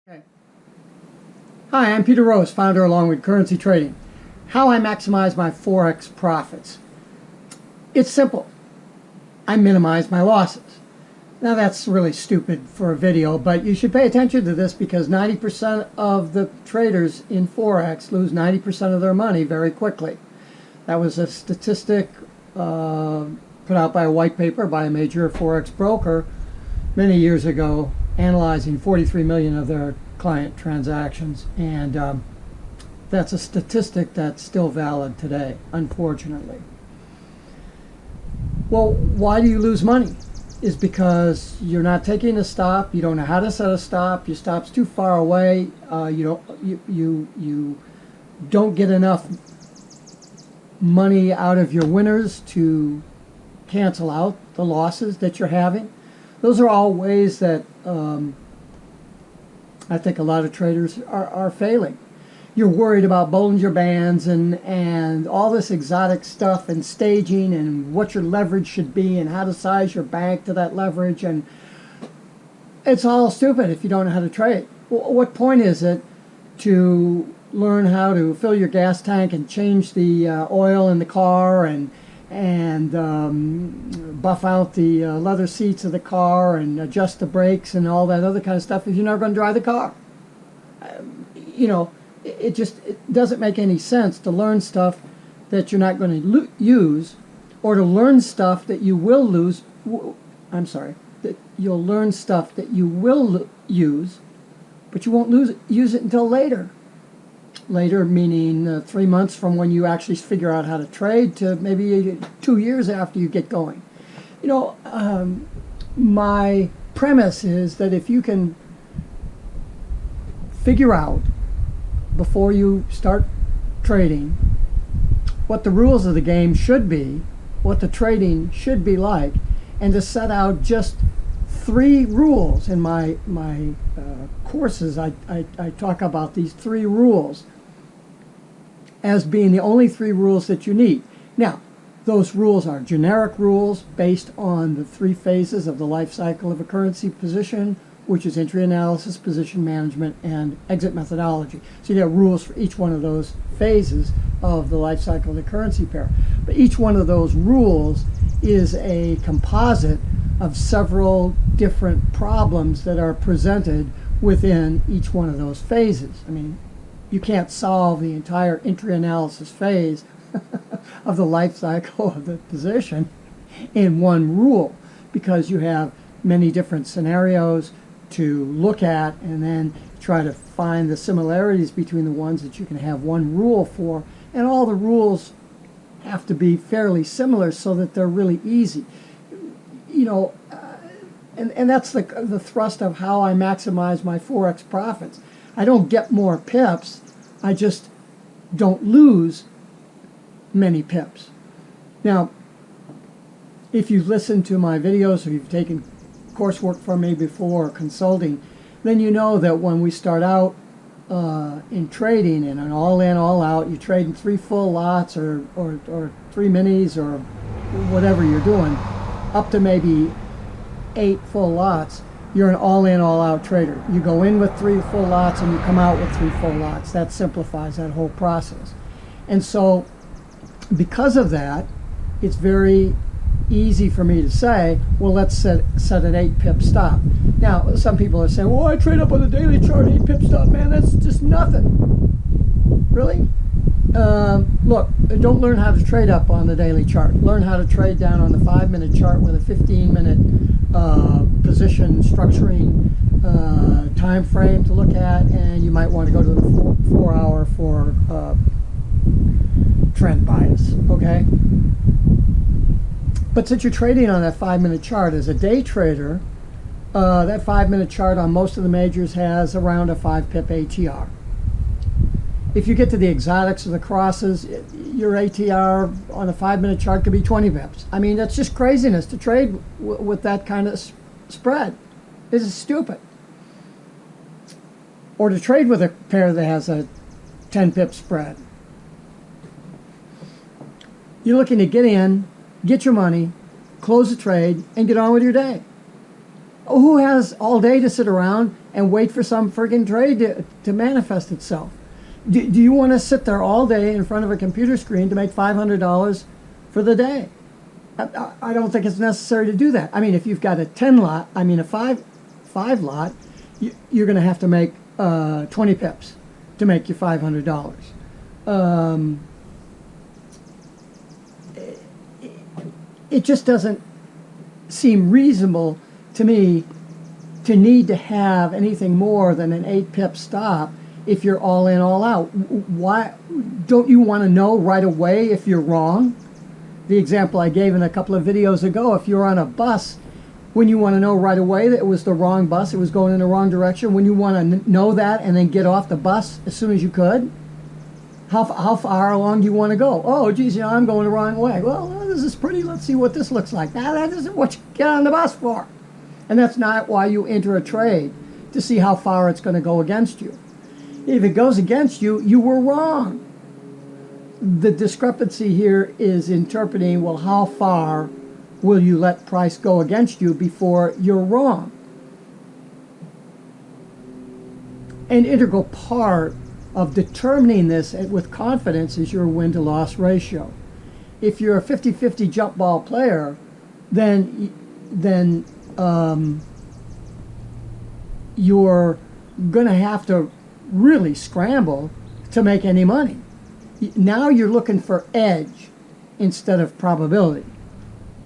Okay. Hi, I'm Peter Rose, founder of Longwood Currency Trading. How I maximize my Forex profits. It's simple. I minimize my losses. Now that's really stupid for a video, but you should pay attention to this because 90% of the traders in Forex lose 90% of their money very quickly. That was a statistic put out by a white paper by a major Forex broker many years ago, analyzing 43 million of their client transactions, and that's a statistic that's still valid today, unfortunately. Well, why do you lose money? Is because you're not taking a stop, you don't know how to set a stop, your stop's too far away, you don't get enough money out of your winners to cancel out the losses that you're having. Those are all ways that I think a lot of traders are failing. You're worried about Bollinger Bands and all this exotic stuff and staging and what your leverage should be and how to size your bank to that leverage, and it's all stupid if you don't know how to trade. What point is it to learn how to fill your gas tank and change the oil in the car and buff out the leather seats of the car and adjust the brakes and all that other kind of stuff if you're not going to drive the car? It doesn't make any sense to learn stuff that you're not going to use, or to learn stuff that you will lose. That you'll learn stuff that you will use, but you won't use it until later. Later meaning 3 months from when you actually figure out how to trade to maybe 2 years after you get going. My premise is that if you can figure out before you start trading what the rules of the game should be, what the trading should be like, and to set out just 3 rules. In my courses, I talk about these 3 rules as being the only 3 rules that you need. Now, those rules are generic rules based on the 3 phases of the life cycle of a currency position, which is entry analysis, position management, and exit methodology. So you have rules for each one of those phases of the life cycle of the currency pair. But each one of those rules is a composite of several different problems that are presented within each one of those phases. I mean, you can't solve the entire entry analysis phase of the life cycle of the position in one rule, because you have many different scenarios to look at and then try to find the similarities between the ones that you can have one rule for, and all the rules have to be fairly similar so that they're really easy. And that's the thrust of how I maximize my Forex profits. I don't get more pips, I just don't lose many pips. Now, if you've listened to my videos or you've taken coursework from me before, or consulting, then you know that when we start out in trading in an all-in, all-out, you trade in 3 full lots or 3 minis or whatever you're doing, up to maybe 8 full lots, you're an all-in, all-out trader. You go in with 3 full lots and you come out with 3 full lots. That simplifies that whole process. And so because of that, it's very easy for me to say, well, let's set an 8 pip stop. Now, some people are saying, well, I trade up on the daily chart, 8 pip stop, man, that's just nothing. Really? Look, don't learn how to trade up on the daily chart. Learn how to trade down on the 5-minute chart with a 15-minute position structuring time frame to look at, and you might want to go to the 4-hour for trend bias, okay? But since you're trading on that 5-minute chart as a day trader, that 5-minute chart on most of the majors has around a 5 pip ATR. If you get to the exotics or the crosses, your ATR on a 5-minute chart could be 20 pips. I mean, that's just craziness to trade with that kind of spread. This is stupid. Or to trade with a pair that has a 10 pip spread. You're looking to get in, get your money, close the trade, and get on with your day. Who has all day to sit around and wait for some friggin' trade to manifest itself? Do you want to sit there all day in front of a computer screen to make $500 for the day? I don't think it's necessary to do that. I mean, if you've got a 10 lot, I mean a five lot, you're going to have to make 20 pips to make your $500. It just doesn't seem reasonable to me to need to have anything more than an 8 pip stop if you're all in, all out. Why don't you want to know right away if you're wrong? The example I gave in a couple of videos ago, if you're on a bus, when you want to know right away that it was the wrong bus, it was going in the wrong direction, when you want to know that and then get off the bus as soon as you could, how far along do you want to go? Oh, geez, I'm going the wrong way. Well, this is pretty. Let's see what this looks like. Now, that isn't what you get on the bus for. And that's not why you enter a trade, to see how far it's going to go against you. If it goes against you, you were wrong. The discrepancy here is interpreting, well, how far will you let price go against you before you're wrong? An integral part of determining this with confidence is your win-to-loss ratio. If you're a 50-50 jump ball player, then you're going to have to really scramble to make any money. Now you're looking for edge instead of probability.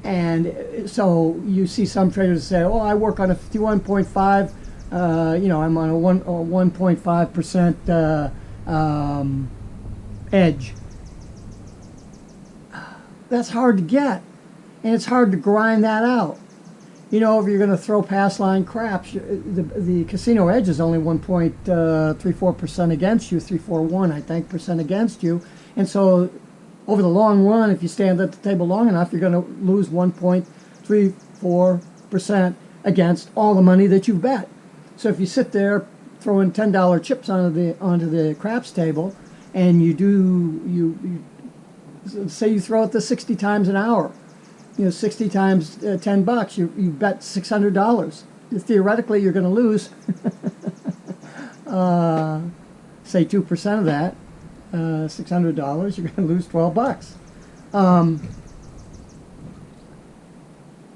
And so you see some traders say, oh, I work on a 51.5, I'm on a 1.5% edge. That's hard to get, and it's hard to grind that out. If you're going to throw pass line craps, the casino edge is only 1.34% against you, 341, I think, percent against you. And so over the long run, if you stand at the table long enough, you're going to lose 1.34% against all the money that you've bet. So if you sit there throwing $10 chips onto the craps table, and you say you throw it to 60 times an hour, 60 times $10, you bet $600. Theoretically, you're going to lose, say 2% of that, $600. You're going to lose $12.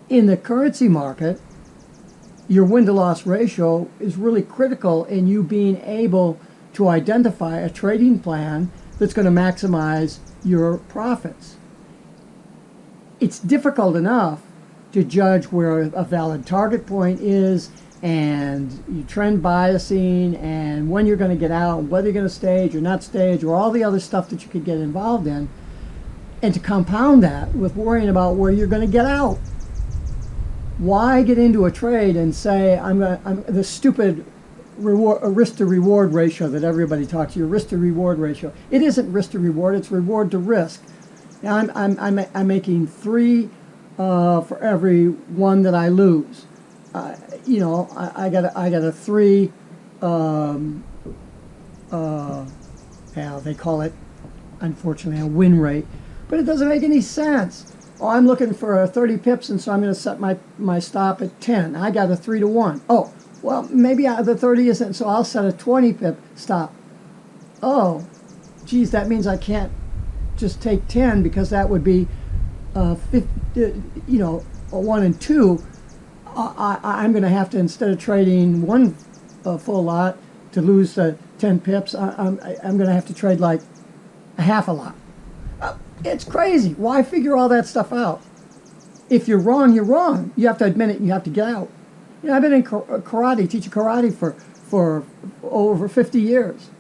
In the currency market, your win-to-loss ratio is really critical in you being able to identify a trading plan that's going to maximize your profits. It's difficult enough to judge where a valid target point is, and you trend biasing, and when you're going to get out, whether you're going to stage or not stage, or all the other stuff that you could get involved in, and to compound that with worrying about where you're going to get out. Why get into a trade and say, I'm the stupid risk to reward ratio that everybody talks, your risk to reward ratio. It isn't risk to reward, it's reward to risk. Now I'm making 3 for every 1 that I lose. I got a 3. They call it, unfortunately, a win rate, but it doesn't make any sense. Oh, I'm looking for 30 pips, and so I'm going to set my stop at 10. I got a 3-to-1. Oh, well, maybe the 30 isn't, so I'll set a 20 pip stop. Oh, geez, that means I can't just take 10, because that would be, a 1 and 2. I'm going to have to, instead of trading 1 full lot to lose 10 pips, I'm going to have to trade like a half a lot. It's crazy. Why figure all that stuff out? If you're wrong, you're wrong. You have to admit it, and you have to get out. I've been in karate, teaching karate for over 50 years.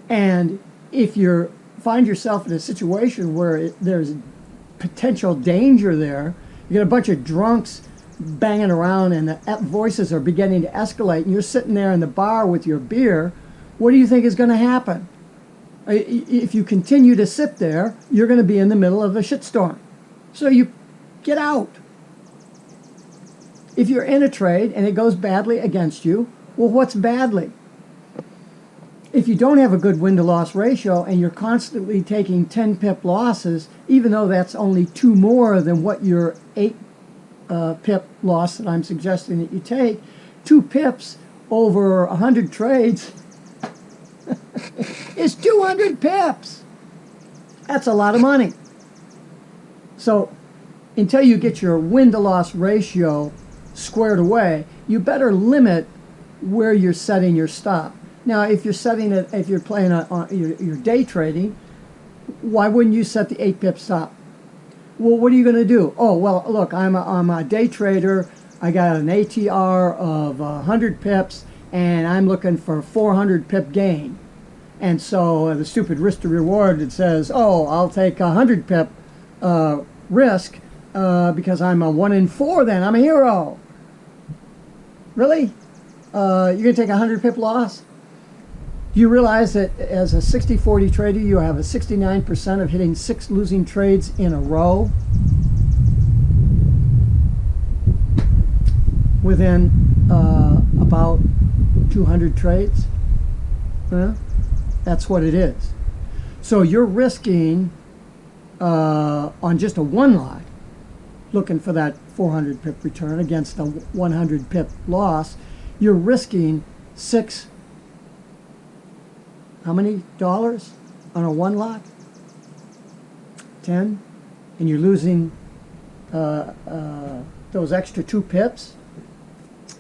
And if you find yourself in a situation where there's potential danger there, you get a bunch of drunks banging around, and the voices are beginning to escalate, and you're sitting there in the bar with your beer, what do you think is going to happen? If you continue to sit there, you're going to be in the middle of a shitstorm. So you get out. If you're in a trade and it goes badly against you, well, what's badly? If you don't have a good win-to-loss ratio and you're constantly taking 10 pip losses, even though that's only 2 more than what your 8 pip loss that I'm suggesting that you take, 2 pips over 100 trades is 200 pips. That's a lot of money. So until you get your win-to-loss ratio squared away, you better limit where you're setting your stop. Now, if you're setting it, if you're playing on your day trading, why wouldn't you set the 8 pip stop? Well, what are you going to do? Oh, well, look, I'm a day trader. I got an ATR of 100 pips, and I'm looking for 400 pip gain. And so the stupid risk to reward, it says, oh, I'll take 100 pip risk because I'm a 1 in 4 then. I'm a hero. Really? You're going to take a 100 pip loss? Do you realize that as a 60-40 trader, you have a 69% of hitting 6 losing trades in a row within about 200 trades? That's what it is. So you're risking on just a 1 lot, looking for that 400 pip return against a 100 pip loss, you're risking how many dollars on a 1 lot? 10? And you're losing those extra 2 pips?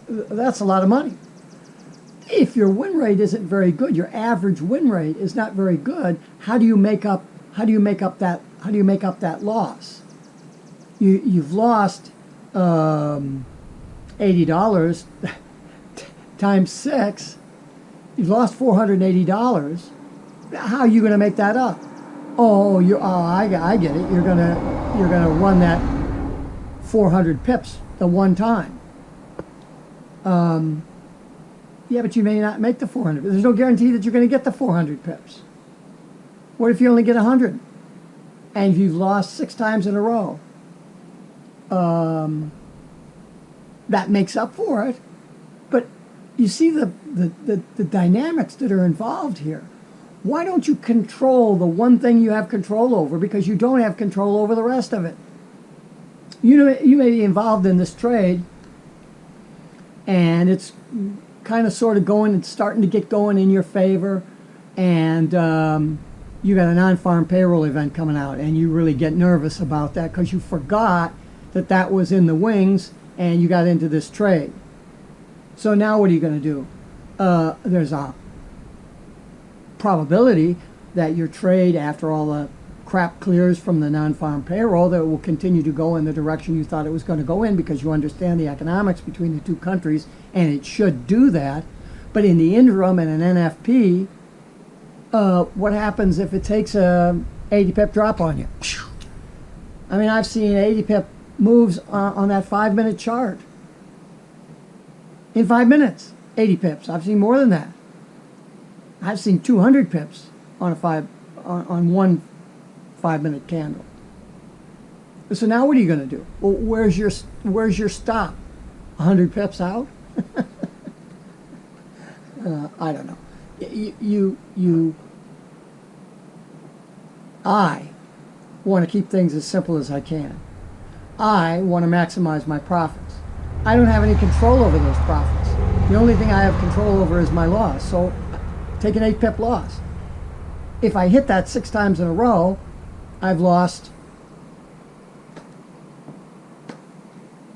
That's a lot of money. If your win rate isn't very good, your average win rate is not very good, how do you make up that loss? You've lost $80 times 6. You've lost $480. How are you going to make that up? I get it. You're gonna run that 400 pips the one time. Yeah, but you may not make the 400. There's no guarantee that you're going to get the 400 pips. What if you only get 100? And you've lost 6 times in a row? That makes up for it. But you see the dynamics that are involved here. Why don't you control the one thing you have control over? Because you don't have control over the rest of it. You may be involved in this trade, and it's kind of sort of going and starting to get going in your favor, and you got a non-farm payroll event coming out, and you really get nervous about that because you forgot that was in the wings, and you got into this trade. So now what are you going to do? There's a probability that your trade, after all the crap clears from the non-farm payroll, that it will continue to go in the direction you thought it was going to go in because you understand the economics between the two countries, and it should do that. But in the interim, in an NFP, what happens if it takes a 80 pip drop on you? I mean, I've seen 80 pip moves on that 5-minute chart. In 5 minutes, 80 pips. I've seen more than that. I've seen 200 pips on one 5-minute candle. So now what are you going to do? Well, where's your stop? 100 pips out? I don't know. I want to keep things as simple as I can. I want to maximize my profits. I don't have any control over those profits. The only thing I have control over is my loss. So take an 8 pip loss. If I hit that 6 times in a row, I've lost,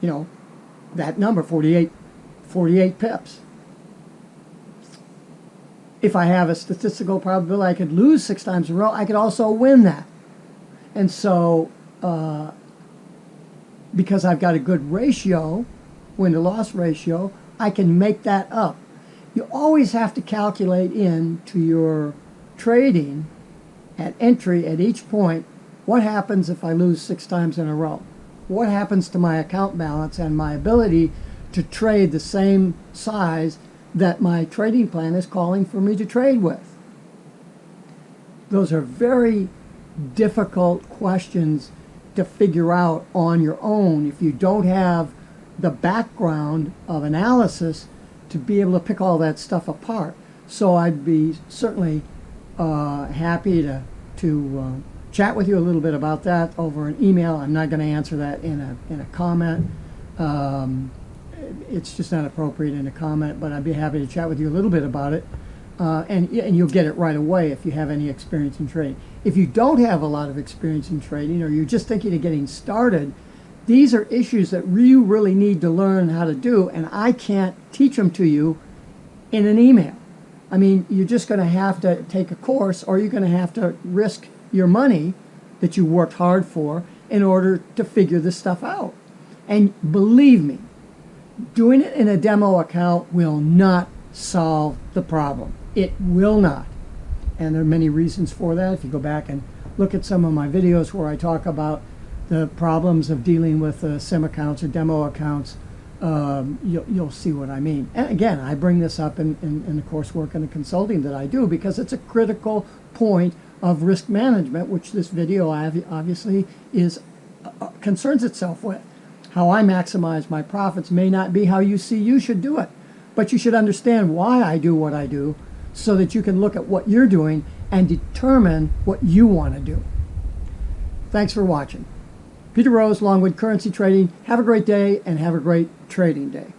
that number, 48 pips. If I have a statistical probability I could lose 6 times in a row, I could also win that. And so, because I've got a good ratio, win-to-loss ratio, I can make that up. You always have to calculate into your trading at entry at each point, what happens if I lose 6 times in a row? What happens to my account balance and my ability to trade the same size that my trading plan is calling for me to trade with? Those are very difficult questions to figure out on your own if you don't have the background of analysis to be able to pick all that stuff apart. So I'd be certainly happy to chat with you a little bit about that over an email. I'm not going to answer that in a comment. It's just not appropriate in a comment, but I'd be happy to chat with you a little bit about it. And you'll get it right away if you have any experience in trading. If you don't have a lot of experience in trading, or you're just thinking of getting started, these are issues that you really need to learn how to do, and I can't teach them to you in an email. I mean, you're just going to have to take a course, or you're going to have to risk your money that you worked hard for in order to figure this stuff out. And believe me, doing it in a demo account will not solve the problem. It will not. And there are many reasons for that. If you go back and look at some of my videos where I talk about the problems of dealing with sim accounts or demo accounts, you'll see what I mean. And again, I bring this up in the coursework and the consulting that I do because it's a critical point of risk management, which this video obviously concerns itself with. How I maximize my profits may not be how you see you should do it, but you should understand why I do what I do so that you can look at what you're doing and determine what you want to do. Thanks for watching. Peter Rose, Longwood Currency Trading. Have a great day and have a great trading day.